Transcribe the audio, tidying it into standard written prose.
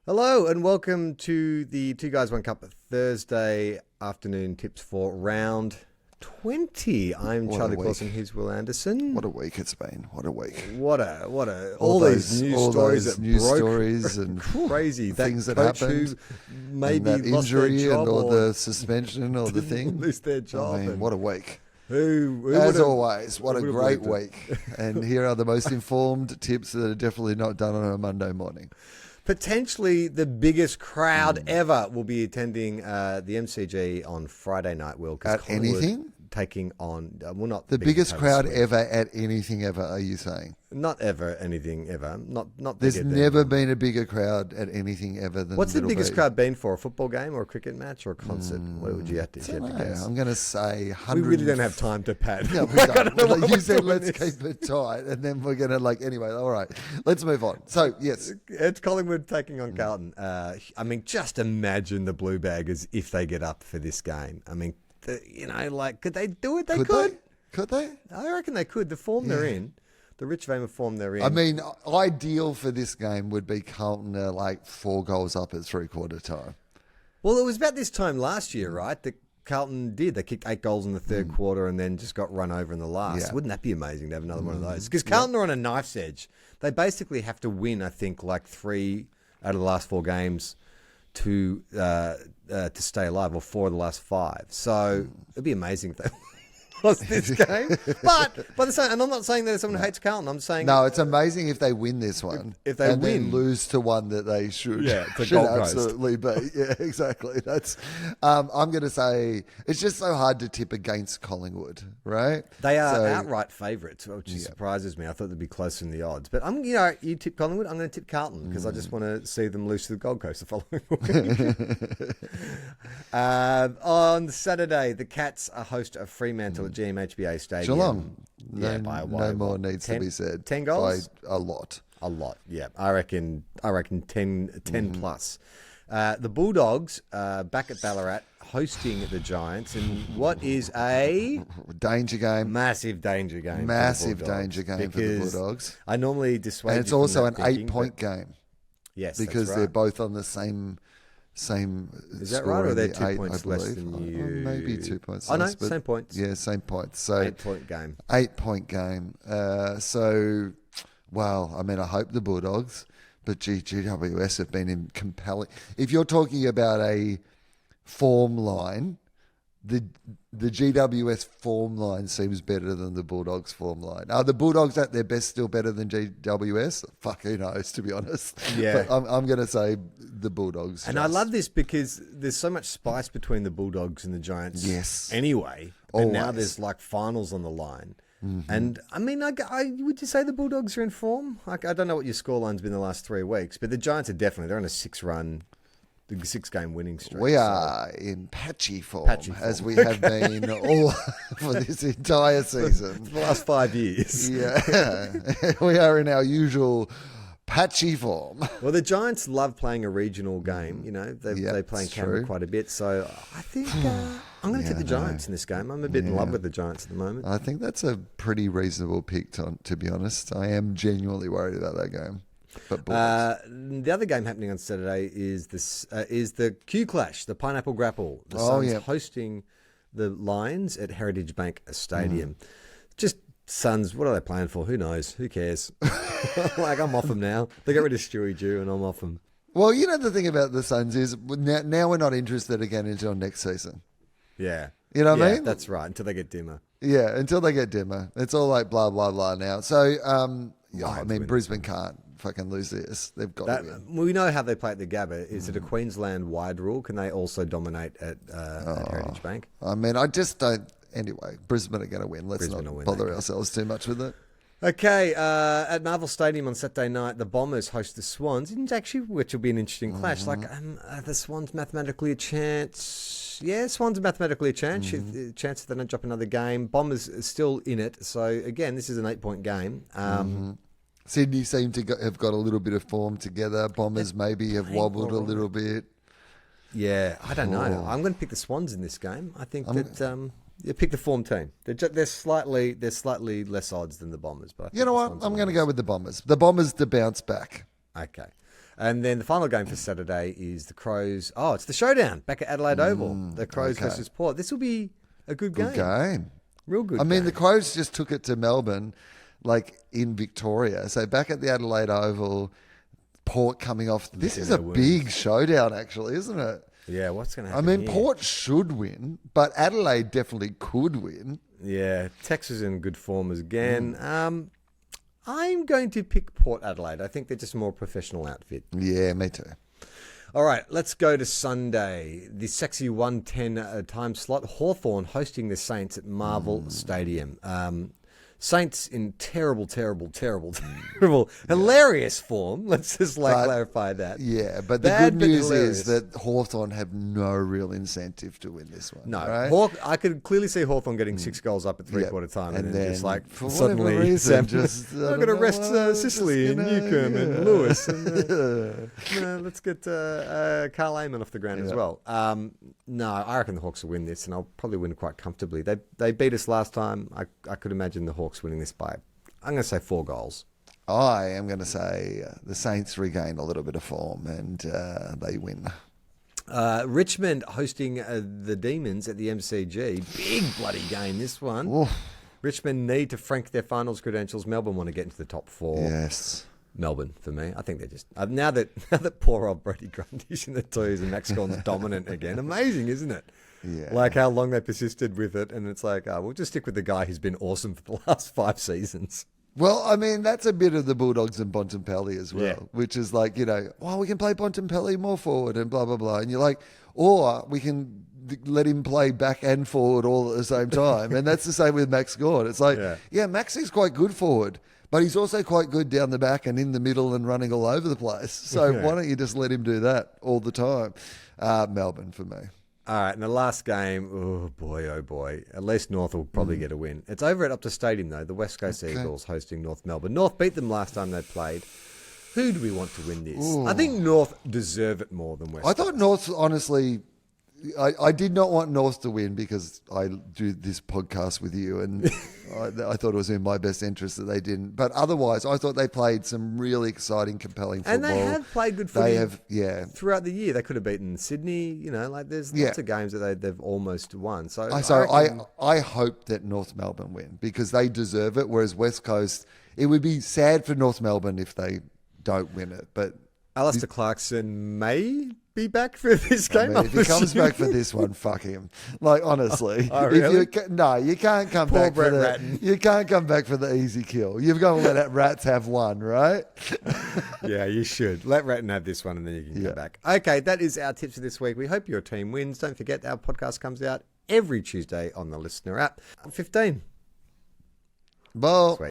Hello and welcome to the Two Guys One Cup Thursday afternoon tips for round 20. I'm Charlie Clausen. Here's Will Anderson. What a week it's been. What a week. What a all these news stories and crazy things that happened. Maybe and that lost their injury job or the suspension or the thing. Lose their job. I mean, what a week. As always, what a great week. And here are the most informed tips that are definitely not done on a Monday morning. Potentially the biggest crowd ever will be attending the MCG on Friday night, Will. At anything? Taking on, not the biggest crowd ever at anything ever, are you saying? Not ever, anything ever. Not. There's never been a bigger crowd at anything ever than What's the biggest crowd been for? A football game or a cricket match or a concert? What would you have to guess? I'm going to say 100. We really don't have time to pad. Yeah, we don't. Like you said, let's keep it tight, and then we're going to anyway. All right, let's move on. So yes, it's Collingwood taking on Carlton. I mean, just imagine the Blue Baggers if they get up for this game. I mean, could they do it? They could. Could they? I reckon they could. The form they're in. The rich vein of form they're in. I mean, ideal for this game would be Carlton 4 goals up at 3/4 time. Well, it was about this time last year, right? That Carlton did. They kicked 8 goals in the third quarter and then just got run over in the last. Yeah. Wouldn't that be amazing to have another one of those? Because Carlton are on a knife's edge. They basically have to win, I think, 3 out of the last 4 games to stay alive, or 4 of the last 5. So it'd be amazing if they lost this game. But by the same, and I'm not saying that someone hates Carlton. I'm saying it's amazing if they win this one. If they win, then lose to one that they should. Yeah, should absolutely be. Yeah, exactly. That's. I'm going to say it's just so hard to tip against Collingwood, right? They are outright favourites, which surprises me. I thought they'd be closer in the odds. But you tip Collingwood. I'm going to tip Carlton because I just want to see them lose to the Gold Coast the following week. On Saturday, the Cats are host of Fremantle at GMHBA Stadium. Geelong. No more needs to be said. 10 goals? By a lot. A lot, yeah. I reckon 10 plus. The Bulldogs back at Ballarat hosting the Giants in what is a danger game. Massive danger game. Massive danger game for the Bulldogs. I normally dissuade and it's you also from an thinking, 8-point game. Yes, because they're both on the same. Is that right, or are they 2 points less than you? Maybe 2 points less. Oh, no, but same points. Yeah, same points. So 8-point game. 8-point game. I hope the Bulldogs, but GWS have been compelling. If you're talking about a form line, the GWS form line seems better than the Bulldogs form line. Are the Bulldogs at their best still better than GWS? Fuck, who knows, to be honest. Yeah. But I'm going to say the Bulldogs. And I love this because there's so much spice between the Bulldogs and the Giants. Yes. Anyway. And now there's finals on the line. Mm-hmm. And I mean, would you say the Bulldogs are in form? I don't know what your scoreline's been the last 3 weeks, but the Giants are they're on a 6-game winning streak. We are in patchy form, as we have been all for this entire season. For the last 5 years. Yeah. We are in our usual patchy form. Well, the Giants love playing a regional game. They play in Canberra quite a bit. So I think I'm going to tip the Giants in this game. I'm a bit in love with the Giants at the moment. I think that's a pretty reasonable pick, to be honest. I am genuinely worried about that game. The other game happening on Saturday is the Q Clash, the Pineapple Grapple. The Suns hosting the Lions at Heritage Bank Stadium. Just Suns, what are they playing for? Who knows? Who cares? I'm off them now. They got rid of Stewie Jew and I'm off them. Well, the thing about the Suns is now we're not interested again until next season. Yeah. You know what I mean? That's right, until they get dimmer. Yeah, until they get dimmer. It's all blah, blah, blah now. So, Brisbane can't fucking lose this. They've got to win. We know how they play at the Gabba. Is it a Queensland wide rule? Can they also dominate at Heritage Bank? I mean, I just don't. Anyway, Brisbane are going to win. Let's not bother ourselves too much with it. Okay, at Marvel Stadium on Saturday night, the Bombers host the Swans, which will be an interesting clash. Are the Swans mathematically a chance? Yeah, Swans are mathematically a chance. Chance that they don't drop another game. Bombers are still in it. So, again, this is an 8-point game. Sydney seem to have got a little bit of form together. Bombers maybe have wobbled a little bit. Yeah, I don't know. I'm going to pick the Swans in this game. I think that... pick the form team. They're slightly less odds than the Bombers. But you know what? I'm going to go with the Bombers. The Bombers to bounce back. Okay. And then the final game for Saturday is the Crows. Oh, it's the showdown back at Adelaide Oval. The Crows versus Port. This will be a good game. Good game. Real good I mean, game. the Crows just took it to Melbourne, like in Victoria. So back at the Adelaide Oval, Port coming off. This is a big showdown, actually, isn't it? Yeah, what's going to I happen mean, here? Port should win, but Adelaide definitely could win. Yeah, Texas in good form again. I'm going to pick Port Adelaide. I think they're just a more professional outfit. Yeah, me too. All right, let's go to Sunday. The sexy 1:10 time slot. Hawthorn hosting the Saints at Marvel Stadium. Saints in terrible, hilarious form. Let's just clarify that. Yeah, but the Bad, good news hilarious. is that Hawthorn have no real incentive to win this one. No, right? I could clearly see Hawthorn getting 6 goals up at three-quarter time, and then just like for suddenly, whatever reason, I'm going to rest Sicily and Newcombe and Lewis, and let's get Carl Amon off the ground as well. No, I reckon the Hawks will win this, and I'll probably win quite comfortably. They beat us last time. I could imagine the Hawks winning this by, I'm going to say 4 goals. I am going to say the Saints regain a little bit of form and they win. Richmond hosting the Demons at the MCG. Big bloody game, this one. Oof. Richmond need to frank their finals credentials. Melbourne want to get into the top 4. Yes. Melbourne for me. I think they're just now that poor old Brody Grundy's in the twos and Max Gorn's dominant again. Amazing, isn't it? Yeah. Like how long they persisted with it, and it's like, we'll just stick with the guy who's been awesome for the last 5 seasons. Well, I mean, that's a bit of the Bulldogs and Bontempelli as well, Yeah. which is like, we can play Bontempelli more forward and blah, blah, blah. And you're like, or we can let him play back and forward all at the same time. And that's the same with Max Gorn. It's like, Max is quite good forward, but he's also quite good down the back and in the middle and running all over the place. So why don't you just let him do that all the time? Melbourne for me. All right, and the last game, oh boy. At least North will probably get a win. It's over at Optus Stadium, though. The West Coast Eagles hosting North Melbourne. North beat them last time they played. Who do we want to win this? Ooh. I think North deserve it more than West I Coast. thought North, honestly, I did not want North to win because I do this podcast with you and I thought it was in my best interest that they didn't. But otherwise, I thought they played some really exciting, compelling football. And they have played good football throughout the year. They could have beaten Sydney. There's lots of games that they've almost won. So I hope that North Melbourne win because they deserve it, whereas West Coast, it would be sad for North Melbourne if they don't win it. But Alistair Clarkson may be back for this game. If he comes back for this one, fuck him. Like honestly, oh, really? You can't come Poor back Brett for Ratton. You can't come back for the easy kill. You've got to let Rats have one, right? Yeah, you should let Ratton have this one, and then you can come back. Okay, that is our tips for this week. We hope your team wins. Don't forget, our podcast comes out every Tuesday on the Listener app. 15. Ball.